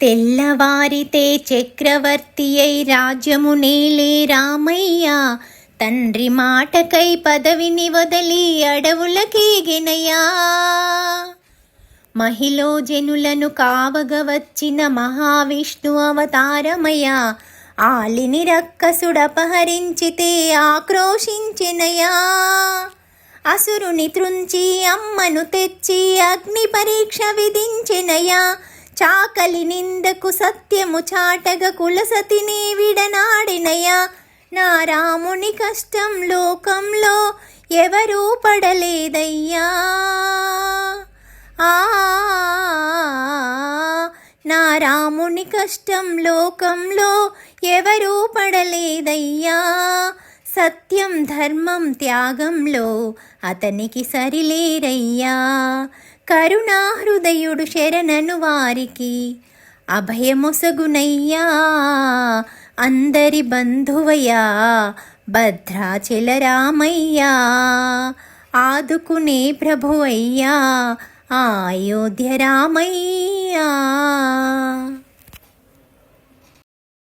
తెల్లవారితే చక్రవర్తి అయి రాజ్యమునేలే రామయ్య, తండ్రి మాటకై పదవిని వదలి అడవులకేగెనయ్యా. మహిలో జనులను కావగ వచ్చిన మహావిష్ణు అవతారమయ, ఆలిని రక్కసుడపహరించితే ఆక్రోశించెనయా. అసురుని త్రుంచి అమ్మను తెచ్చి అగ్ని పరీక్ష విధించెనయా. చాకలి నిందకు సత్యము చాటగ కులసతిని విడనాడినయా. నా రాముని కష్టం లోకంలో ఎవరూ పడలేదయ్యా. నా రాముని కష్టం లోకంలో ఎవరూ పడలేదయ్యా. సత్యం ధర్మం త్యాగంలో అతనికి సరిలేరయ్యా. కరుణాహృదయుడు శరణను వారికి అభయమొసగునయ్యా. అందరి బంధువయ్యా భద్రాచల రామయ్యా, ఆదుకునే ప్రభువయ్యా అయోధ్య రామయ్యా.